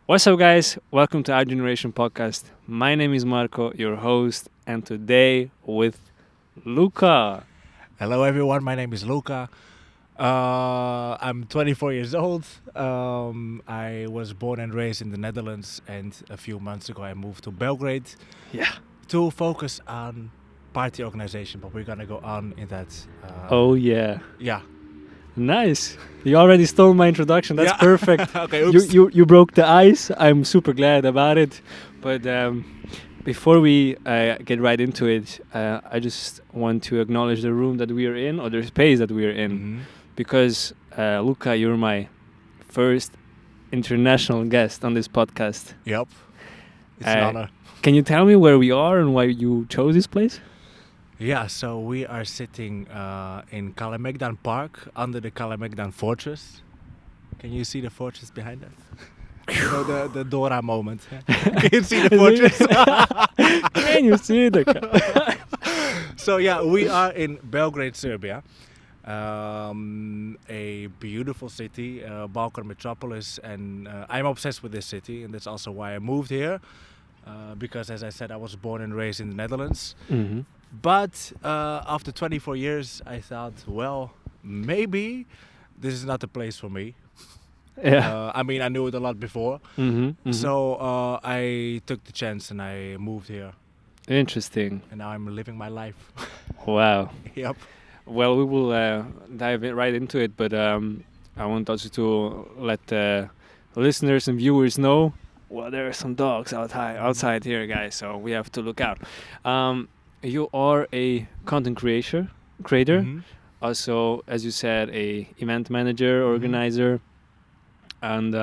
What's up, guys? Welcome to Our Generation podcast. My name is Marco, your host, and today with Luka. Hello, everyone. My name is Luka. I'm 24 years old. I was born and raised in the Netherlands, and a few months ago I moved to Belgrade Yeah. to focus on party organization. But we're gonna go on in that. Oh, yeah. Yeah. Nice. You already stole my introduction. That's Yeah. perfect. Okay. You, Oops. you broke the ice. I'm super glad about it. But before we get right into it, I just want to acknowledge the room that we are in, or the space that we are in. Mhm. Because, Luka, you're my first international guest on this podcast. Yep. It's an Uh, honor. Can you tell me where we are and why you chose this place? Yeah. So we are sitting in Kalemegdan Park under the Kalemegdan Fortress. Can you see the fortress behind us? You know the Dora moment. Can you see the fortress? Can you see the So yeah, we are in Belgrade, Serbia. A beautiful city, Balkan metropolis, and I'm obsessed with this city, and that's also why I moved here. Because, as I said, I was born and raised in the Netherlands. Mm-hmm. But after 24 years, I thought, well, maybe this is not the place for me. Yeah. I mean, I knew it a lot before, Mm-hmm. so I took the chance and I moved here, Interesting. and now I'm living my life. Wow. Yep. Well, we will dive right into it, but I want also to let the listeners and viewers know. Well, there are some dogs outside here, guys, so we have to look out. You are a content creator, Mhm. also, as you said, a event manager, organizer, and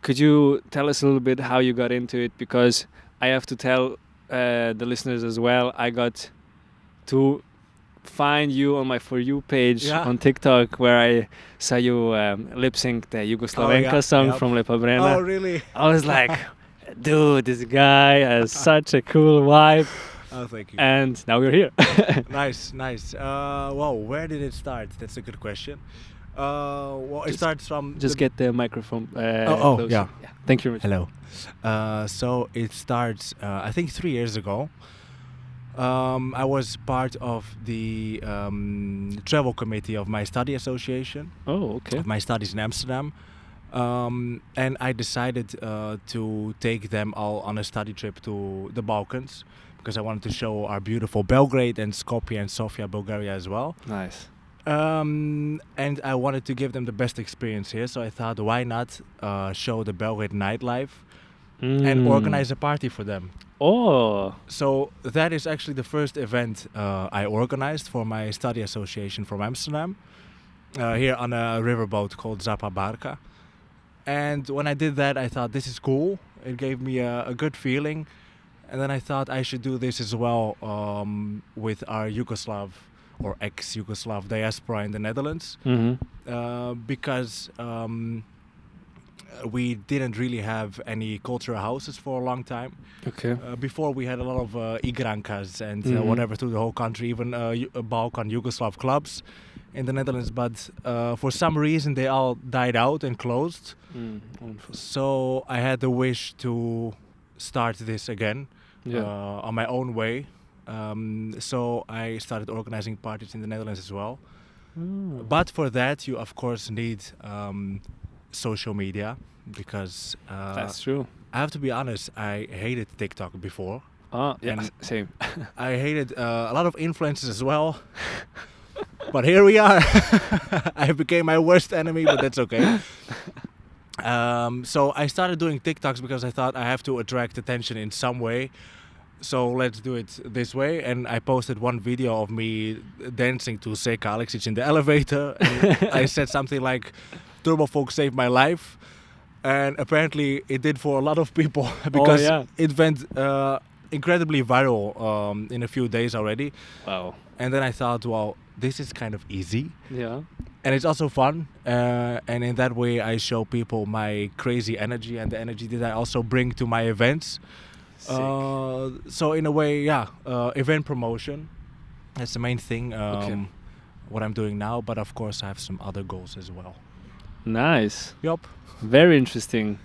could you tell us a little bit how you got into it? Because I have to tell the listeners as well, I got to find you on my For You page Yeah. on TikTok, where I saw you lip sync the Yugoslavenka song Yep. from Lepa Brena. Oh, really? I was like, dude, this guy has such a cool vibe. Oh, thank you. And now we're here. Nice, nice. Well, where did it start? That's a good question. Well, it Just- starts from Just the get the microphone Oh, closer. yeah. Thank you very much. Hello. So it starts, I think, 3 years ago. I was part of the travel committee of my study association, Oh, okay. of my studies in Amsterdam. And I decided to take them all on a study trip to the Balkans because I wanted to show our beautiful Belgrade and Skopje and Sofia, Bulgaria as well. Nice. And I wanted to give them the best experience here, so I thought, why not show the Belgrade nightlife and organize a party for them? Oh, So that is actually the first event I organized for my study association from Amsterdam, here on a riverboat called Zapa Barka. And when I did that, I thought, this is cool. It gave me a good feeling. And then I thought I should do this as well with our Yugoslav or ex-Yugoslav diaspora in the Netherlands. Because we didn't really have any cultural houses for a long time. okay. Before we had a lot of igrankas and Mhm. whatever through the whole country, even Balkan Yugoslav clubs in the Netherlands. But for some reason they all died out and closed. Wonderful. So I had the wish to start this again Yeah. on my own way. So I started organizing parties in the Netherlands as well. But for that, you of course need social media because That's true. I have to be honest, I hated TikTok before. Yeah, and- same. I hated a lot of influencers as well. But here we are. I became my worst enemy, but that's okay. So I started doing TikToks because I thought I have to attract attention in some way. So let's do it this way. And I posted one video of me dancing to Seka Alexic in the elevator. And I said something like, Turbo Folk saved my life. And apparently it did for a lot of people because yeah. it went incredibly viral in a few days already. Wow. And then I thought, well, this is kind of easy. Yeah. And it's also fun. And in that way, I show people my crazy energy and the energy that I also bring to my events. Sick. So in a way, yeah, event promotion. That's the main thing. Okay. What I'm doing now. But of course, I have some other goals as well. Nice. Yup. Very interesting.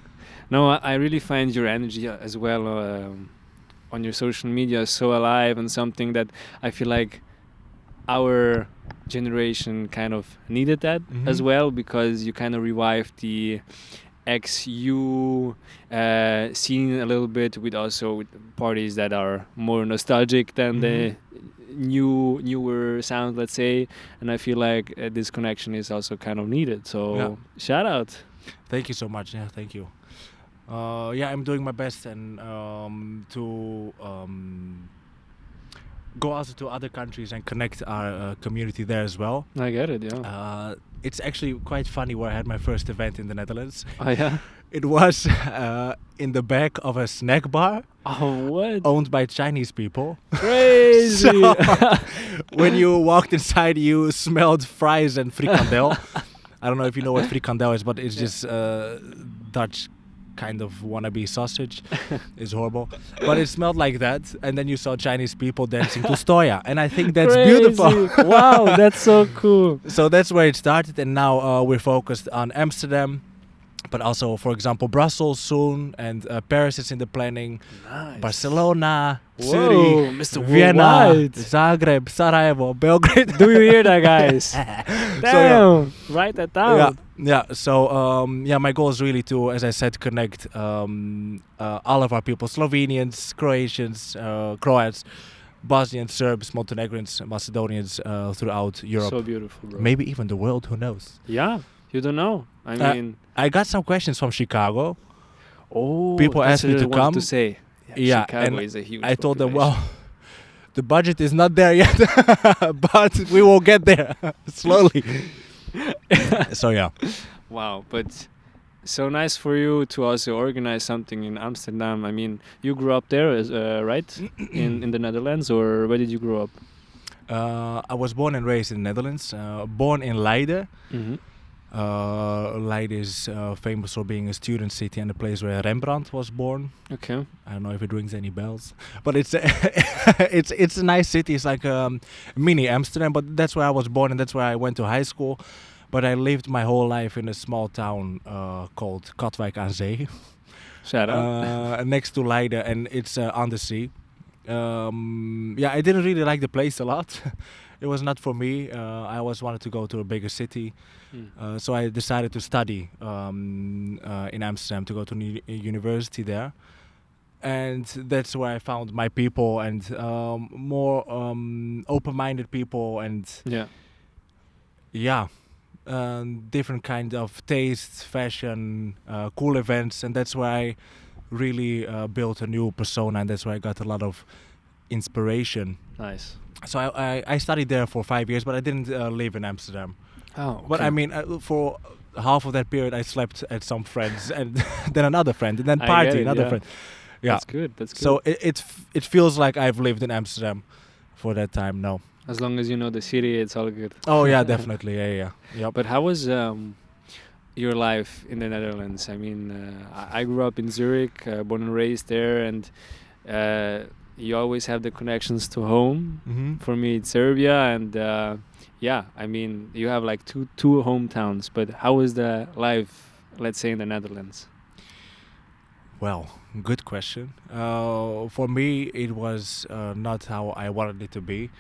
No, I really find your energy as well on your social media so alive, and something that I feel like our generation kind of needed that as well, because you kind of revived the XU scene a little bit, with also with parties that are more nostalgic than the newer sound, let's say. And I feel like this connection is also kind of needed. So shout out. Thank you so much. Yeah, thank you. Yeah, I'm doing my best, and to go also to other countries and connect our community there as well. I get it, yeah. It's actually quite funny where I had my first event in the Netherlands. Oh, yeah? It was in the back of a snack bar. Oh, what? Owned by Chinese people. Crazy! So, when you walked inside, you smelled fries and frikandel. I don't know if you know what frikandel is, but it's just Dutch kind of wannabe sausage. It's horrible, but it smelled like that. And then you saw Chinese people dancing to Stoya, and I think that's beautiful. Wow, that's so cool. So that's where it started, and now we're focused on Amsterdam, but also, for example, Brussels soon, and Paris is in the planning. Nice. Barcelona, Whoa, Zurich, Mr. Vienna, Worldwide. Zagreb, Sarajevo, Belgrade. Do you hear that, guys? Damn, write that down. Yeah. So my goal is really to, as I said, connect all of our people: Slovenians, Croatians, Croats, Bosnians, Serbs, Montenegrins, Macedonians throughout Europe. So beautiful, bro. Maybe even the world. Who knows? Yeah, you don't know. I mean, I got some questions from Chicago. Oh, people asked me to come. To say. Yeah, Chicago and is a huge I told them, population. well, the budget is not there yet, but we will get there slowly. So yeah. Wow, but so nice for you to also organize something in Amsterdam. I mean, you grew up there, right? in the Netherlands, or where did you grow up? I was born and raised in the Netherlands. Born in Leiden. Mm-hmm. Leiden is famous for being a student city and a place where Rembrandt was born. Okay. I don't know if it rings any bells, but it's it's a nice city. It's like mini Amsterdam, but that's where I was born and that's where I went to high school. But I lived my whole life in a small town called Katwijk aan Zee. Shout out. Next to Leiden, and it's on the sea. I didn't really like the place a lot. It was not for me. I always wanted to go to a bigger city. So I decided to study in Amsterdam, to go to university there. And that's where I found my people and more open-minded people and different kind of tastes, fashion, cool events. And that's where I really built a new persona, and that's where I got a lot of inspiration. Nice. So I studied there for 5 years, but I didn't live in Amsterdam. Oh, okay. But I mean, for half of that period, I slept at some friends, and then another friend, and then party, another friend. Yeah, that's good. That's good. So it feels like I've lived in Amsterdam for that time now. As long as you know the city, it's all good. Oh yeah, definitely. Yeah. Yep. But how was your life in the Netherlands? I mean, I grew up in Zurich, born and raised there, and you always have the connections to home. Mm-hmm. For me, it's Serbia, and I mean, you have like two hometowns. But how was the life, let's say, in the Netherlands? Well, good question. For me, it was not how I wanted it to be,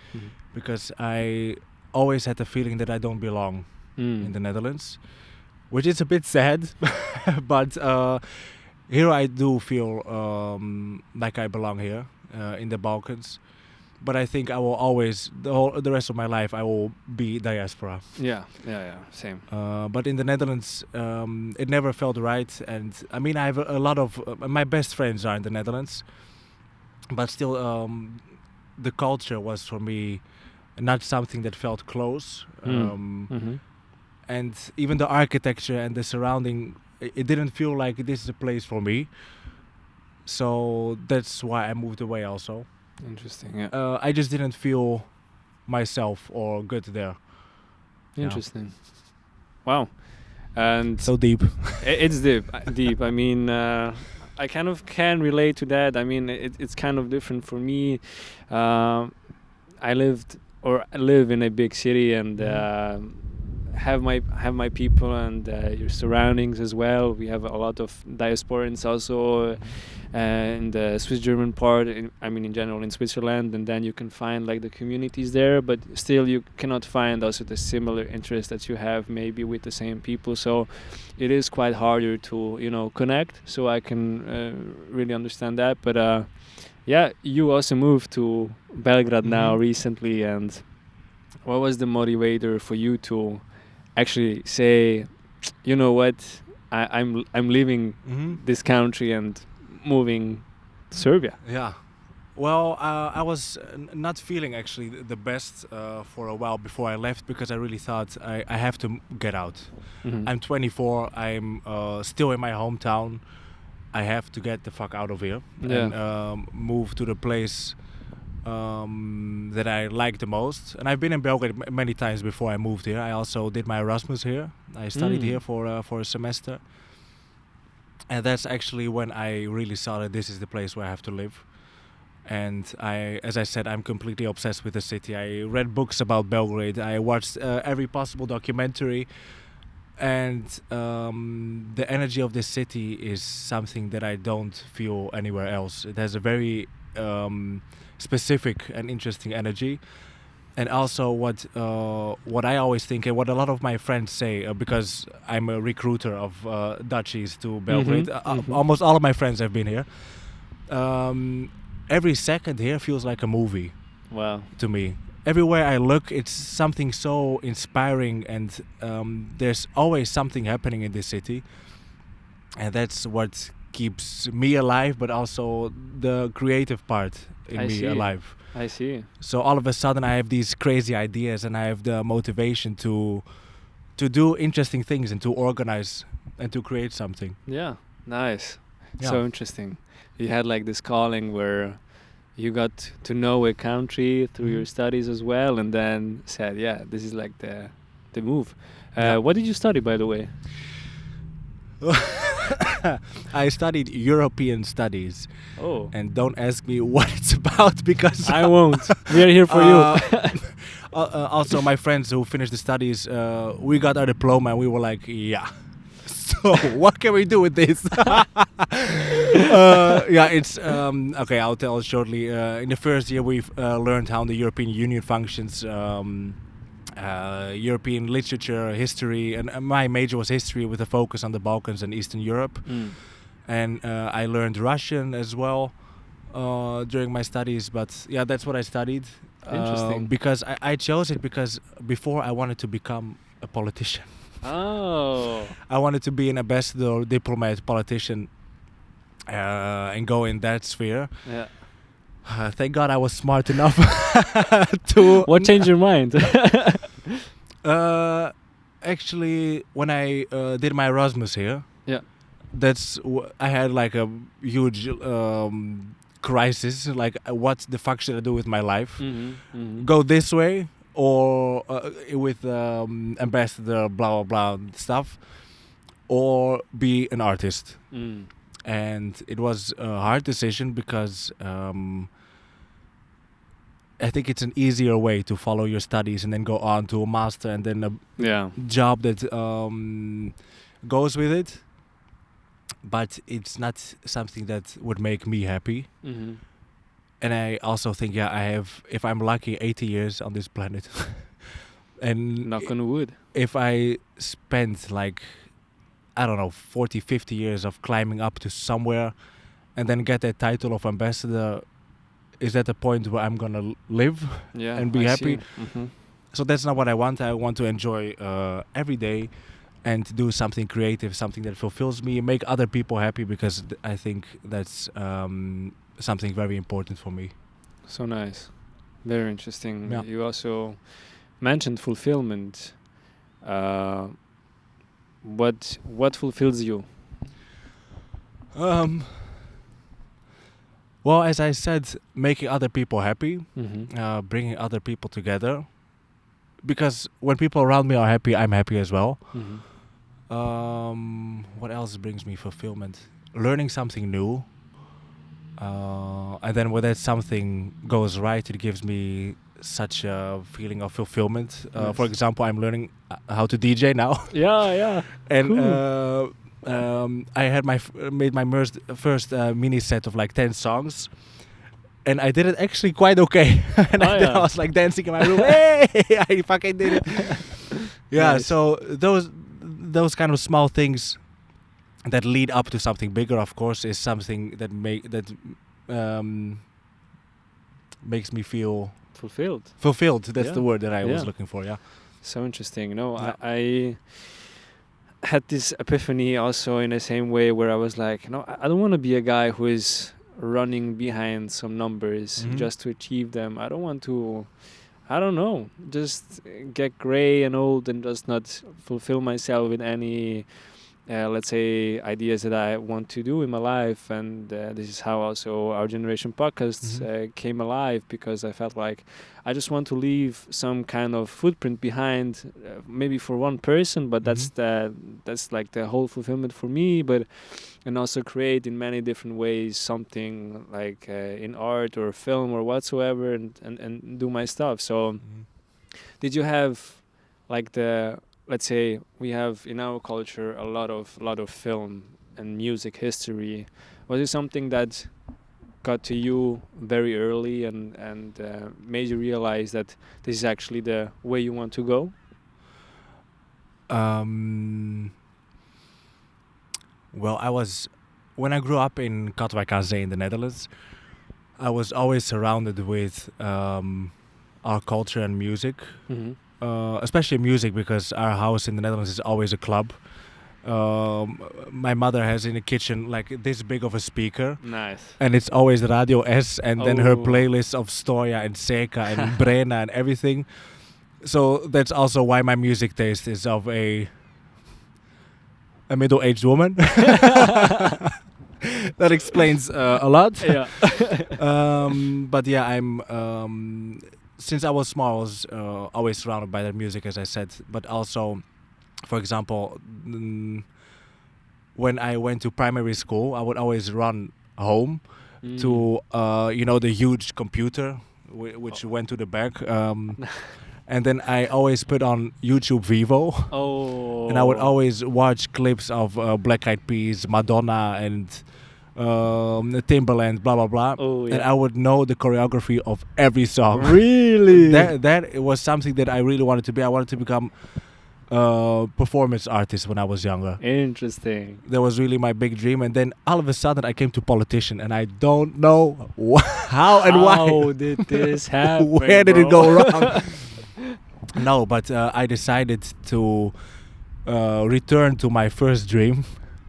because I always had the feeling that I don't belong in the Netherlands, which is a bit sad. But here I do feel like I belong here in the Balkans. But I think I will always, the rest of my life, I will be diaspora. Yeah, same. But in the Netherlands, it never felt right. And I mean, I have a lot of, my best friends are in the Netherlands. But still, the culture was for me not something that felt close. And even the architecture and the surrounding, it didn't feel like this is a place for me. So that's why I moved away also. Interesting, yeah. I just didn't feel myself or good there. Interesting. Wow. And so deep. It's deep. I mean, I kind of can relate to that. I mean, it's kind of different for me. I live in a big city, and have my people and your surroundings as well. We have a lot of diasporans also in the Swiss German part. I mean, in general, in Switzerland, and then you can find like the communities there, but still you cannot find also the similar interests that you have maybe with the same people. So it is quite harder to connect. So I can really understand that. But yeah, you also moved to Belgrade now recently, and what was the motivator for you to actually say, you know what, I'm leaving this country and moving to Serbia? Yeah. Well, I was not feeling actually the best for a while before I left, because I really thought I have to get out. I'm 24. I'm still in my hometown. I have to get the fuck out of here and move to the place that I like the most. And I've been in Belgrade many times before I moved here. I also did my Erasmus here. I studied here for a semester. And that's actually when I really saw that this is the place where I have to live. And as I said, I'm completely obsessed with the city. I read books about Belgrade. I watched every possible documentary. And the energy of this city is something that I don't feel anywhere else. It has a very specific and interesting energy. And also what I always think, and what a lot of my friends say, because I'm a recruiter of Dutchies to Belgrade. Almost all of my friends have been here. Every second here feels like a movie. Wow. To me. Everywhere I look, it's something so inspiring, and there's always something happening in this city. And that's what keeps me alive, but also the creative part in me alive. I see. So all of a sudden I have these crazy ideas, and I have the motivation to do interesting things and to organize and to create something. Yeah, nice. Yeah. So interesting. You had like this calling where you got to know a country through your studies as well, and then said, yeah, this is like the move. What did you study, by the way? I studied European studies. Oh. And don't ask me what it's about, because I won't. We are here for you. Also, my friends who finished the studies, we got our diploma and we were like, yeah. So what can we do with this? Yeah, it's okay. I'll tell shortly. In the first year, we've learned how the European Union functions. European literature, history, and my major was history with a focus on the Balkans and Eastern Europe. And I learned Russian as well during my studies. But yeah, that's what I studied. Interesting. Because I chose it because before I wanted to become a politician. Oh. I wanted to be an ambassador, diplomat, politician, and go in that sphere. Yeah. Thank God I was smart enough to... What changed your mind? Actually, when I did my Erasmus here, I had like a huge crisis. Like, what the fuck should I do with my life? Go this way, or with ambassador, blah blah blah stuff, or be an artist. And it was a hard decision because I think it's an easier way to follow your studies and then go on to a master and then a job that goes with it. But it's not something that would make me happy. And I also think, if I'm lucky, 80 years on this planet. And knock on wood. If I spend like, I don't know, 40, 50 years of climbing up to somewhere and then get that title of ambassador, is that the point where I'm going to live and be happy? So that's not what I want. I want to enjoy every day and do something creative, something that fulfills me, make other people happy, because I think that's something very important for me. So nice. Very interesting. Yeah. You also mentioned fulfillment. What fulfills you? Well, as I said, making other people happy, bringing other people together. Because when people around me are happy, I'm happy as well. What else brings me fulfillment? Learning something new. And then when that something goes right, it gives me such a feeling of fulfillment. For example, I'm learning how to DJ now. Yeah. And Cool. I had made my first mini set of like 10 songs, and I did it actually quite okay. And I was like dancing in my room. Hey, I fucking did it. Yeah. Nice. So those kind of small things that lead up to something bigger, of course, is something that makes me feel Fulfilled. That's the word that I was Yeah. looking for. Yeah. So interesting. No, Yeah. I had this epiphany also in the same way where I was like, no, I don't want to be a guy who is running behind some numbers Mhm. just to achieve them. I don't want to, I don't know, just get gray and old and just not fulfill myself with any, let's say, ideas that I want to do in my life. And this is how also our generation podcasts came alive, because I felt like I just want to leave some kind of footprint behind, maybe for one person, but that's like the whole fulfillment for me. But and also create in many different ways something like in art or film or whatsoever, and do my stuff. So did you have like the, let's say, we have in our culture a lot of film and music history. Was it something that got to you very early and made you realize that this is actually the way you want to go? Well, when I grew up in Katwijk aan Zee in the Netherlands, I was always surrounded with our culture and music, especially music, because our house in the Netherlands is always a club. My mother has in the kitchen like this big of a speaker. Nice. And it's always Radio S, and then her Oh. playlist of Stoja and Seka and Brena and everything. So that's also why my music taste is of a middle-aged woman. That explains a lot. Yeah. But yeah, I'm since I was small, I was always surrounded by that music, as I said. But also, for example, when I went to primary school, I would always run home to the huge computer which went to the back. And then I always put on YouTube Vivo. Oh. And I would always watch clips of Black Eyed Peas, Madonna, and Timbaland, blah blah blah. Oh, yeah. And I would know the choreography of every song. Really? That was something that I really wanted to be. I wanted to become a performance artist when I was younger. Interesting. That was really my big dream. And then all of a sudden I came to politician, and I don't know how and why. How did this happen? Where did it bro? go wrong? No, but I decided to return to my first dream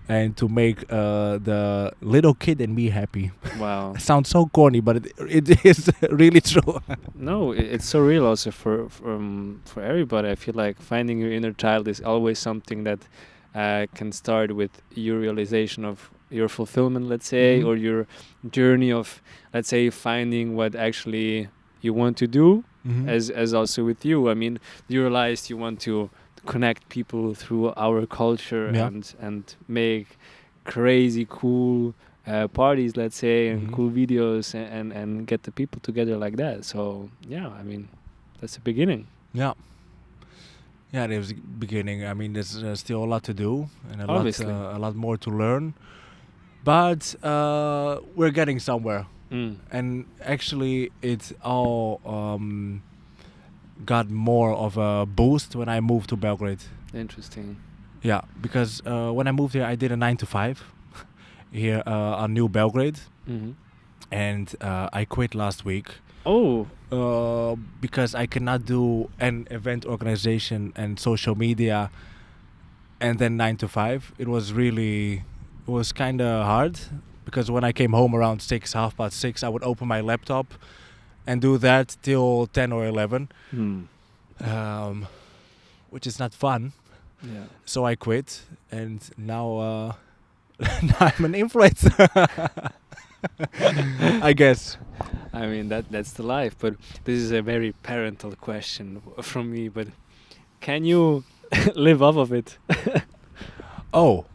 and to make the little kid in me happy. Wow. It sounds so corny, but it is really true. No, it's so real also for everybody. I feel like finding your inner child is always something that can start with your realization of your fulfillment, let's say, or your journey of, let's say, finding what actually you want to do. As also with you, I mean, you realized you want to connect people through our culture and make crazy cool parties, let's say, and cool videos and get the people together like that. So yeah, I mean, that's the beginning. Yeah, it was the beginning. I mean, there's still a lot to do and a lot more to learn, but we're getting somewhere. And actually, it all got more of a boost when I moved to Belgrade. Interesting. Yeah, because when I moved here, I did a 9 to 5 here on New Belgrade, and I quit last week. Oh. Because I cannot do an event organization and social media and then 9 to 5. It was kind of hard. Because when I came home around 6, 6:30, I would open my laptop and do that till 10 or 11, which is not fun. Yeah. So I quit, and now now I'm an influencer. I guess. I mean, that's the life. But this is a very parental question from me. But can you live off of it? Oh.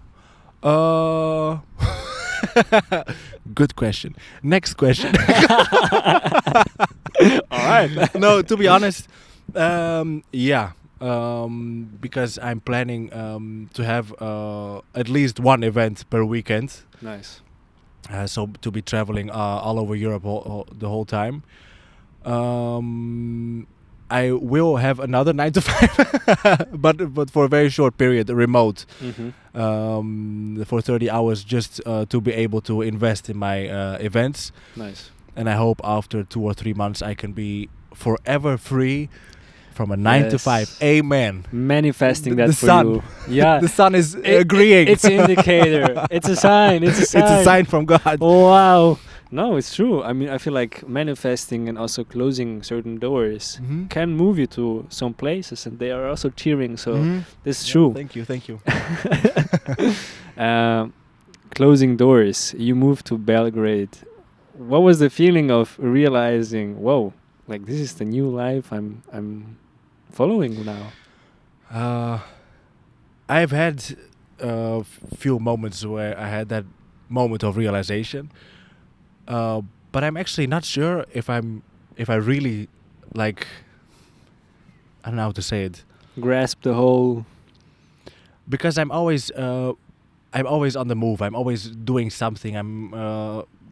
Good question. Next question. All right. No, to be honest, yeah. Because I'm planning to have at least one event per weekend. Nice. So to be traveling all over Europe the whole time. I will have another 9 to 5, but for a very short period, remote, for 30 hours, just to be able to invest in my events. Nice. And I hope after 2 or 3 months I can be forever free from a 9 to 5. Amen. Manifesting that The for sun. you. Yeah. The sun is agreeing. It's an indicator. It's a sign. It's a sign. It's a sign from God. Wow. No, it's true. I mean, I feel like manifesting and also closing certain doors can move you to some places, and they are also cheering. So this is true. Thank you. Thank you. Closing doors. You moved to Belgrade. What was the feeling of realizing, whoa, like this is the new life I'm following now? I've had a few moments where I had that moment of realization. But I'm actually not sure if I really, like, I don't know how to say it. Grasp the whole. Because I'm always on the move. I'm always doing something. I'm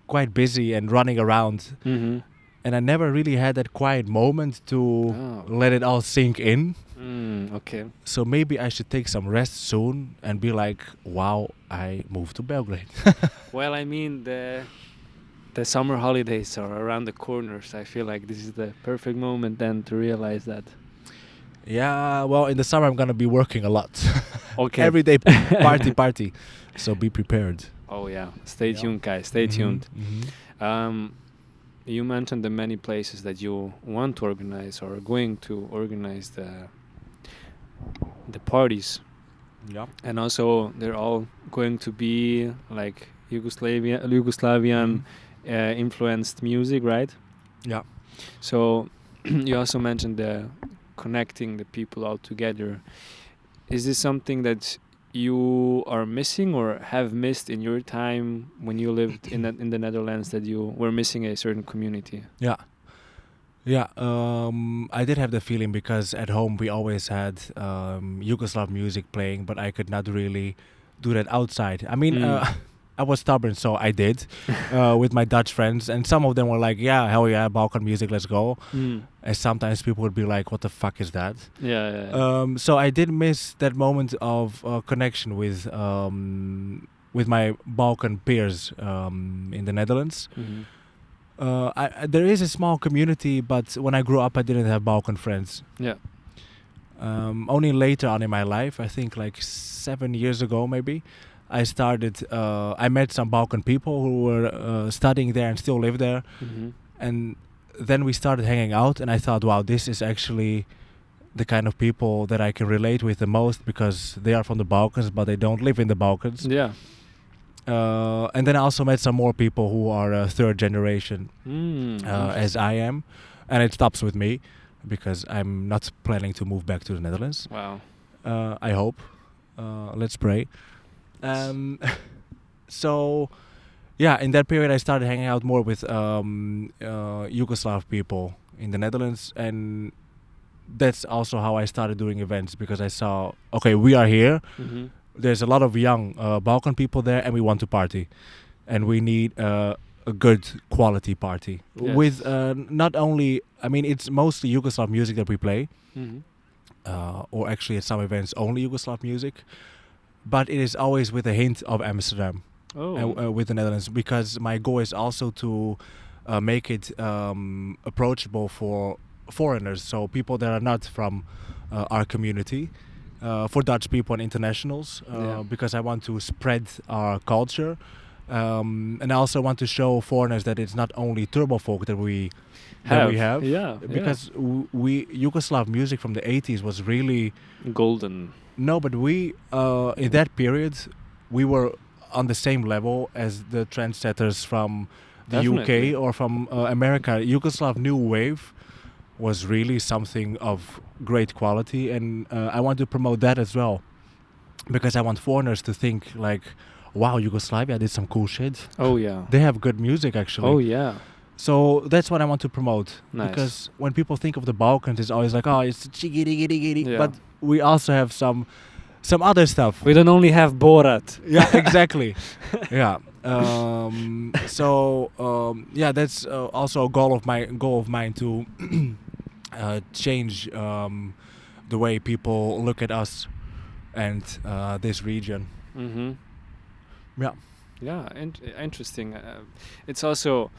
quite busy and running around. And I never really had that quiet moment to let it all sink in. Okay. So maybe I should take some rest soon and be like, wow, I moved to Belgrade. Well, I mean, the summer holidays are around the corners. I feel like this is the perfect moment then to realize that. Yeah, well, in the summer I'm gonna be working a lot. Okay. Every day party. So be prepared. Oh yeah. Stay tuned, guys. Stay tuned. You mentioned the many places that you want to organize or are going to organize the parties. Yeah. And also they're all going to be like Yugoslavian influenced music, right? Yeah. So you also mentioned the connecting the people all together. Is this something that you are missing or have missed in your time when you lived in the Netherlands, that you were missing a certain community? Yeah. I did have the feeling because at home we always had Yugoslav music playing, but I could not really do that outside. I mean, I was stubborn, so I did with my Dutch friends, and some of them were like, "Yeah, hell yeah, Balkan music, let's go." And sometimes people would be like, "What the fuck is that?" Yeah. So I did miss that moment of connection with my Balkan peers in the Netherlands. There is a small community, but when I grew up, I didn't have Balkan friends. Yeah. Only later on in my life, I think like 7 years ago maybe, I met some Balkan people who were studying there and still live there. And then we started hanging out, and I thought, wow, this is actually the kind of people that I can relate with the most, because they are from the Balkans, but they don't live in the Balkans. Yeah. And then I also met some more people who are third generation, as I am. And it stops with me, because I'm not planning to move back to the Netherlands. Wow. I hope. Let's pray. So, yeah, in that period I started hanging out more with Yugoslav people in the Netherlands, and that's also how I started doing events, because I saw, okay, we are here. There's a lot of young Balkan people there, and we want to party, and we need a good quality party with not only, I mean, it's mostly Yugoslav music that we play, or actually at some events only Yugoslav music, but it is always with a hint of Amsterdam with the Netherlands, because my goal is also to make it approachable for foreigners, so people that are not from our community, for Dutch people and internationals, because I want to spread our culture, and I also want to show foreigners that it's not only turbo folk that we have. Because Yugoslav music from the 80s was really golden. No, but we in that period we were on the same level as the trendsetters from the UK or from America. Yugoslav new wave was really something of great quality, and I want to promote that as well, because I want foreigners to think like, wow, Yugoslavia did some cool shit. Oh yeah. They have good music actually. Oh yeah. So that's what I want to promote. Nice. Because when people think of the Balkans, it's always like, oh, it's chigiri. Yeah. But we also have some other stuff. We don't only have Borat. Yeah, exactly. Yeah. Yeah, that's also a goal of mine to change the way people look at us and this region. Mm-hmm. Yeah. Yeah, interesting. It's also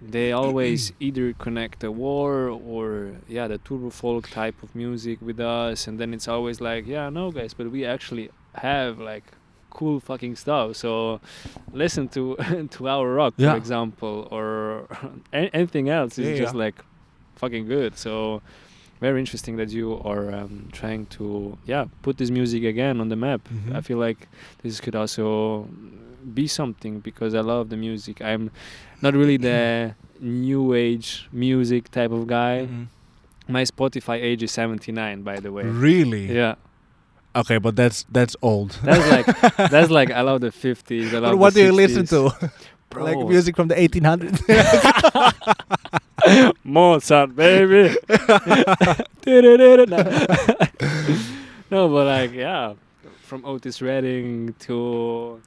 they always either connect the war or the turbo folk type of music with us, and then it's always like, yeah, no guys, but we actually have like cool fucking stuff. So listen to to our rock, for example, or anything else is just like fucking good. So very interesting that you are trying to put this music again on the map. Mm-hmm. I feel like this could also be something because I love the music. I'm not really the new age music type of guy. Mm-hmm. My Spotify age is 79, by the way. Really? Yeah. Okay, but that's old. That's like I love the 50s. I love what the do you 60s. listen to? Bro. Like music from the 1800s. Mozart, baby. No, but like from Otis Redding to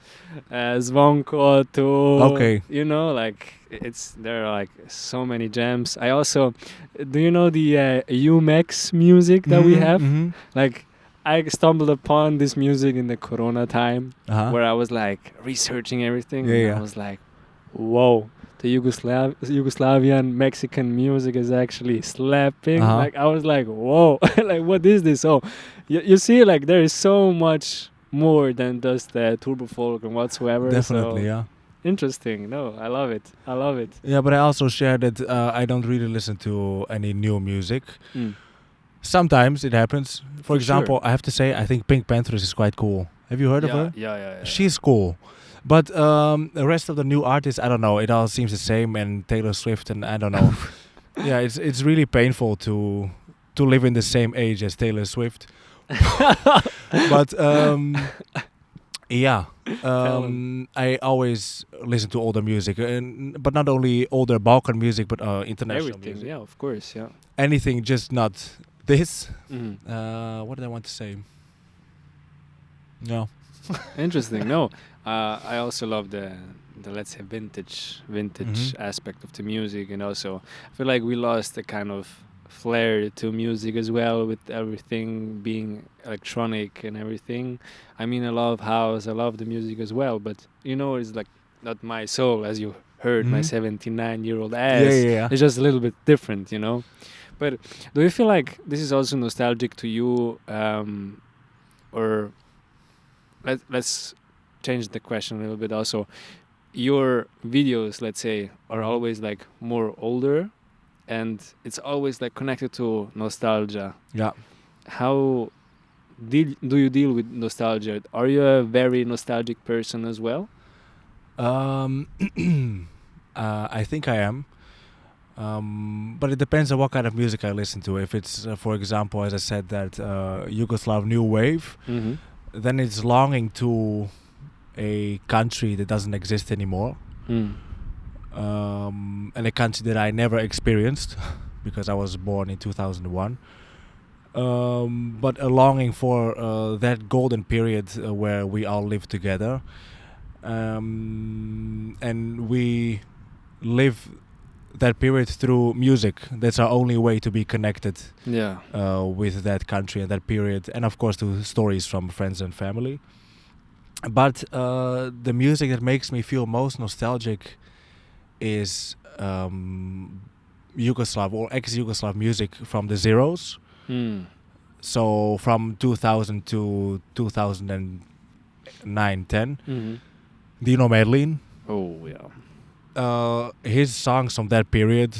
Zvonko to like there are like so many gems. I also do you know the UMEX music that we have? Mm-hmm. Like I stumbled upon this music in the Corona time where I was like researching everything and I was like, whoa, the Yugoslavian Mexican music is actually slapping. Like I was like, whoa, like what is this? Oh, you see, like there is so much more than just the turbo folk and whatsoever. Definitely, Interesting. No, I love it. Yeah, but I also share that I don't really listen to any new music. Sometimes it happens. For example, I have to say, I think Pink Panthers is quite cool. Have you heard of her? Yeah. She's cool. But the rest of the new artists, I don't know. It all seems the same. And Taylor Swift, and I don't know. Yeah, it's really painful to live in the same age as Taylor Swift. But I always listen to older music, but not only older Balkan music, but international music. Yeah, of course, yeah. Anything, just not this. Mm-hmm. What did I want to say? No. Interesting. No, I also love the let's say vintage aspect of the music, and also I feel like we lost the kind of flair to music as well, with everything being electronic and everything. I mean, I love house, I love the music as well, but it's like not my soul, as you heard my 79-year-old ass. Yeah. It's just a little bit different, But do you feel like this is also nostalgic to you, or let's change the question a little bit also. Your videos, let's say, are always like more older, and it's always like connected to nostalgia. Yeah. How do you deal with nostalgia? Are you a very nostalgic person as well? I think I am. But it depends on what kind of music I listen to. If it's, for example, as I said, that Yugoslav new wave, then it's longing to a country that doesn't exist anymore. And a country that I never experienced because I was born in 2001. But a longing for that golden period where we all lived together. And we live that period through music. That's our only way to be connected with that country and that period. And of course to stories from friends and family. But the music that makes me feel most nostalgic is Yugoslav or ex-Yugoslav music from the zeros. So from 2000 to 2009-10. Dino Merlin. Oh yeah. His songs from that period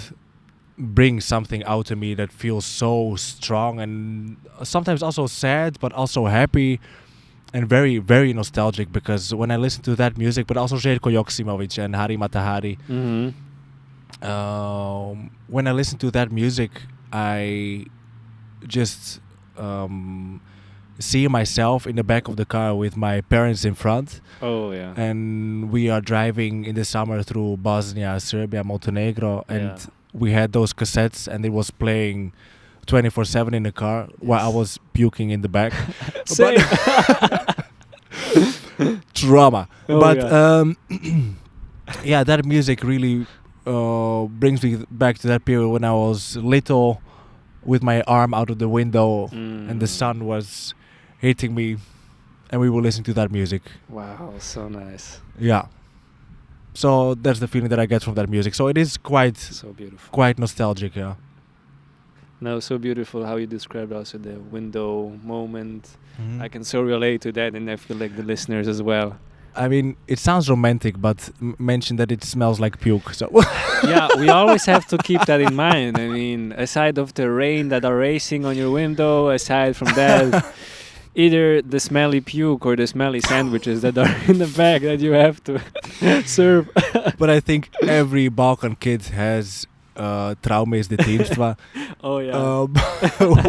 bring something out of me that feels so strong and sometimes also sad, but also happy and very, very nostalgic. Because when I listen to that music, but also Željko Joksimović and Hari Matahari, when I listen to that music, I just see myself in the back of the car with my parents in front, Oh yeah. and we are driving in the summer through Bosnia, Serbia, Montenegro, and Yeah. we had those cassettes, and it was playing 24/7 in the car while I Yes. was puking in the back. Same. Trauma. Oh, But yeah. yeah, that music really brings me back to that period when I was little, with my arm out of the window, and the sun was hitting me, and we were listening to that music. Wow, so nice. Yeah. So that's the feeling that I get from that music. So it is So beautiful. quite nostalgic, yeah. No, so beautiful how you described also the window moment. I can so relate to that, and I feel like the listeners as well. I mean, it sounds romantic, but mention that it smells like puke. So Yeah, we always have to keep that in mind. I mean, aside of the rain that are racing on your window, aside from that, either the smelly puke or the smelly sandwiches that are in the bag that you have to serve. But I think every Balkan kid has traume iz detinjstva Oh yeah.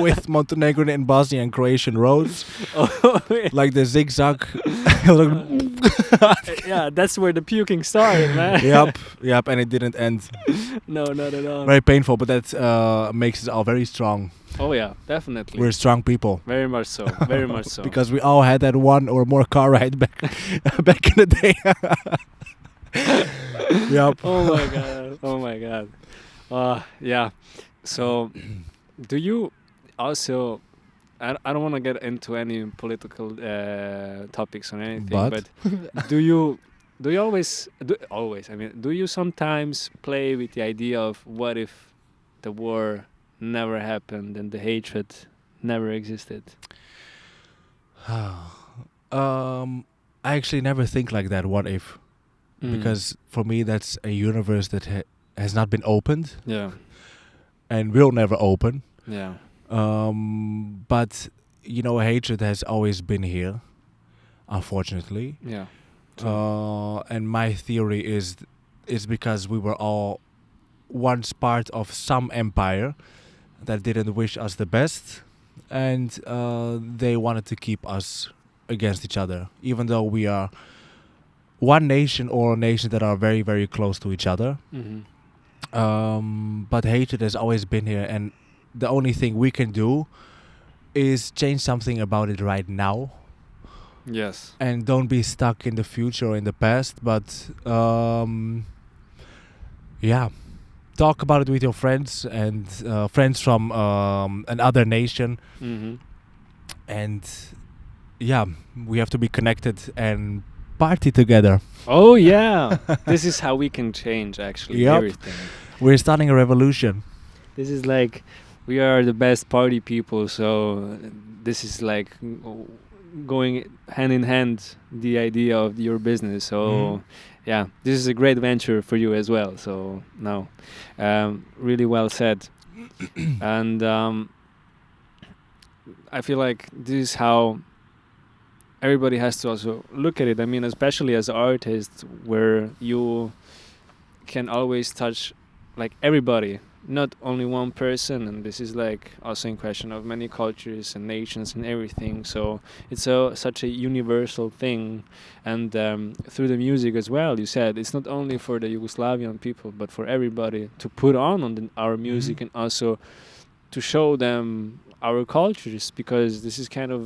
with Montenegrin and Bosnian and Croatian roads, Oh, yeah. like the zigzag. Yeah, that's where the puking started, man. Yep, and it didn't end. No, not at all. Very painful, but that makes us all very strong. Oh yeah, definitely. We're strong people. Very much so. Very much so. Because we all had that one or more car ride back back in the day. Yep. Oh my god. Oh my god. Yeah. So, do you also? I don't want to get into any political topics or anything, but do you always I mean, do you sometimes play with the idea of what if the war never happened and the hatred never existed? I actually never think like that. What if? Because for me, that's a universe that has not been opened Yeah. and will never open. Yeah. But you know, hatred has always been here, unfortunately. Yeah. And my theory is because we were all once part of some empire that didn't wish us the best, and they wanted to keep us against each other, even though we are one nation or a nation that are very, very close to each other. But hatred has always been here, and the only thing we can do is change something about it right now, Yes. and don't be stuck in the future or in the past, but yeah, talk about it with your friends and friends from another nation, and yeah, we have to be connected and party together. Oh yeah. This is how we can change actually Yep. everything. We're starting a revolution. This is like we are the best party people, so this is like going hand in hand the idea of your business. So yeah, this is a great venture for you as well. So no, really well said. And I feel like this is how everybody has to also look at it. I mean, especially as artists, where you can always touch like everybody, not only one person, and this is like also in question of many cultures and nations and everything. So it's such a universal thing, and through the music as well, you said it's not only for the Yugoslavian people but for everybody to put on our music and also to show them our cultures, because this is kind of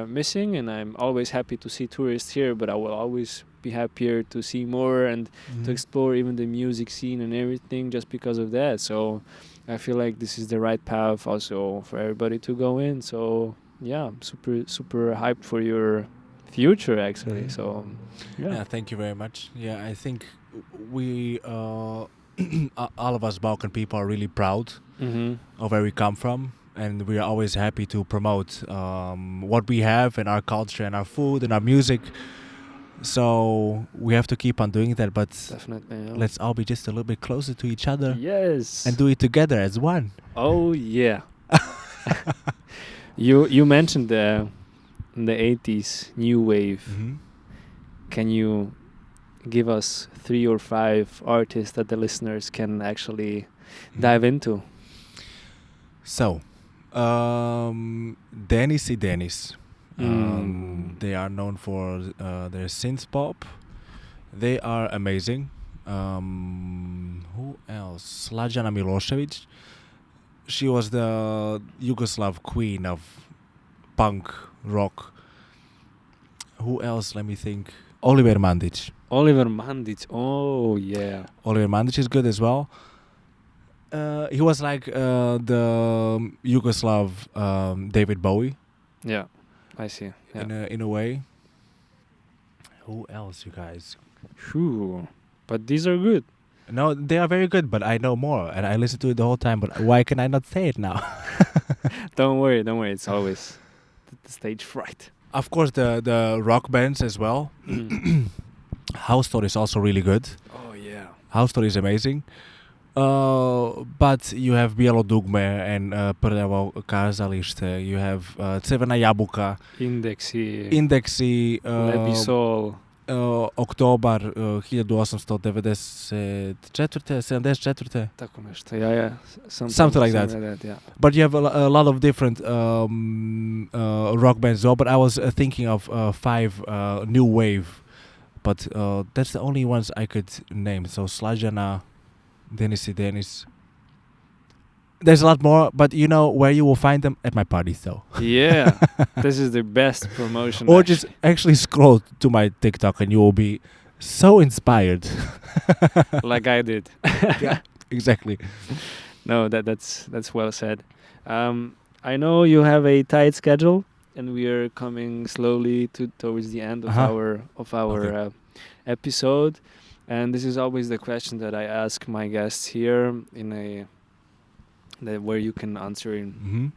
missing, and I'm always happy to see tourists here, but I will always be happier to see more and to explore even the music scene and everything just because of that. So I feel like this is the right path also for everybody to go in. So yeah, super hyped for your future actually. So Yeah, thank you very much. Yeah, I think we all of us Balkan people are really proud of where we come from, and we are always happy to promote what we have and our culture and our food and our music. So we have to keep on doing that, but definitely, yeah. let's all be just a little bit closer to each other. Yes. And do it together as one. Oh yeah. You mentioned the 80s new wave. Can you give us 3 or 5 artists that the listeners can actually dive into? So, Denis I Denis They are known for their synth pop. They are amazing. Who else? Slađana Milošević. She was the Yugoslav queen of punk rock. Who else? Let me think. Oliver Mandić. Oliver Mandić. Oh yeah. Oliver Mandić is good as well. He was like the Yugoslav David Bowie. Yeah, I see. Yeah. In a way. Who else, you guys? Phew. But these are good. No, they are very good, but I know more and I listen to it the whole time. But why can I not say it now? Don't worry. It's always the stage fright. Of course, the rock bands as well. House Story is also really good. Oh yeah. House Story is amazing. But you have Bijelo dugme and Prljavo kazalište. You have Crvena jabuka. Indeksi. Lebisol. Oktobar 1894. 74. Tako nešto. Yeah. Something like that. Yeah. But you have a lot of different rock bands as well. But I was thinking of 5 new wave. But that's the only ones I could name. So Slađana, Denis. There's a lot more, but you know where you will find them at my parties, though. Yeah, this is the best promotion. Or just actually scroll to my TikTok, and you will be so inspired. Like I did. Yeah, exactly. No, that's well said. I know you have a tight schedule, and we are coming slowly towards the end of our Okay. episode. And this is always the question that I ask my guests here where you can answer in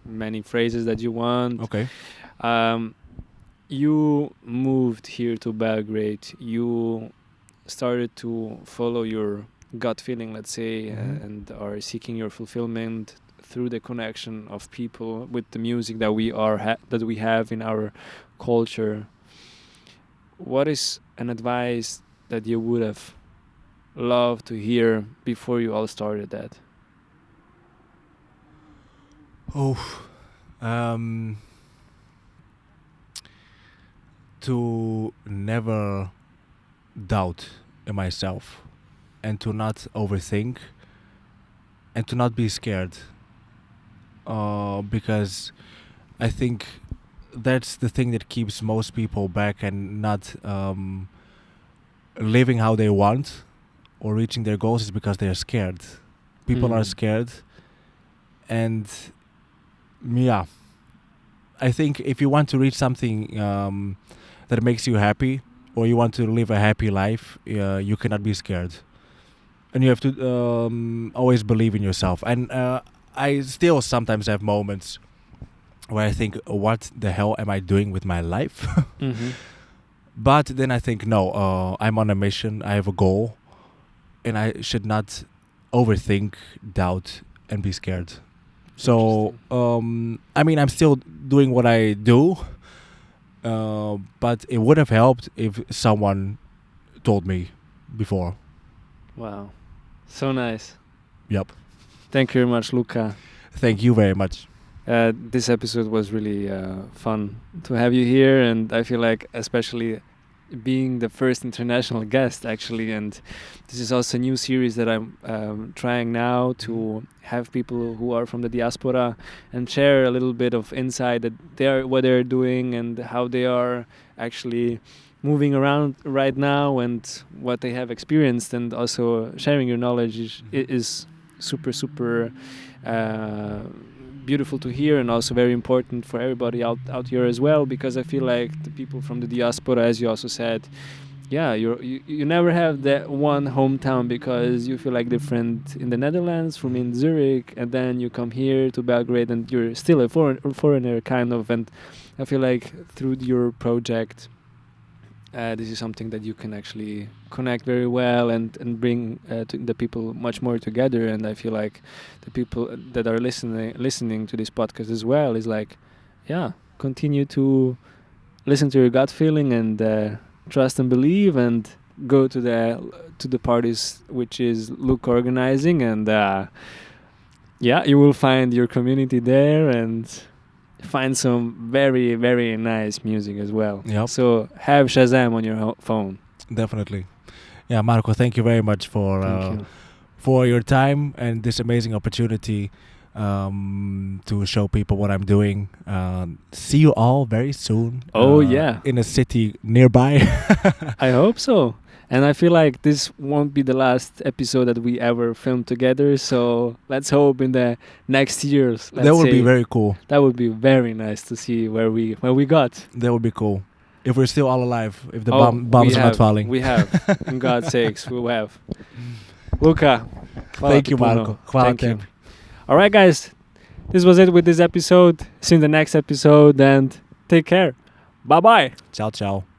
many phrases that you want. Okay. You moved here to Belgrade. You started to follow your gut feeling, let's say, and are seeking your fulfillment through the connection of people with the music that we have in our culture. What is an advice that you would have loved to hear before you all started that? To never doubt in myself and to not overthink and to not be scared. Because I think that's the thing that keeps most people back and not living how they want or reaching their goals is because they are scared. People are scared. And yeah, I think if you want to reach something that makes you happy or you want to live a happy life, you cannot be scared. And you have to always believe in yourself. And I still sometimes have moments where I think, what the hell am I doing with my life? But then I think, no, I'm on a mission, I have a goal, and I should not overthink, doubt, and be scared. So, I mean, I'm still doing what I do, but it would have helped if someone told me before. Wow. So nice. Yep. Thank you very much, Luka. Thank you very much. This episode was really fun to have you here, and I feel like especially being the first international guest actually, and this is also a new series that I'm trying now to have people who are from the diaspora and share a little bit of insight that what they're doing and how they are actually moving around right now and what they have experienced, and also sharing your knowledge is super beautiful to hear, and also very important for everybody out here as well, because I feel like the people from the diaspora, as you also said, you never have that one hometown, because you feel like different in the Netherlands from in Zurich, and then you come here to Belgrade and you're still a foreigner kind of. And I feel like through your project this is something that you can actually connect very well and bring to the people much more together. And I feel like the people that are listening to this podcast as well is like, continue to listen to your gut feeling and trust and believe, and go to the parties which is Luka organizing, and you will find your community there. And find some very, very nice music as well. Yep. So have Shazam on your phone. Definitely. Yeah, Marco, thank you very much Thank you. for your time and this amazing opportunity to show people what I'm doing. See you all very soon. Oh, yeah. In a city nearby. I hope so. And I feel like this won't be the last episode that we ever film together. So let's hope in the next years. That would be very cool. That would be very nice to see where we got. That would be cool. If we're still all alive, if the bombs are not falling. We have. In God's sakes, we have. Luka. Thank you, Marco. Thank you. All right, guys. This was it with this episode. See you in the next episode and take care. Bye-bye. Ciao, ciao.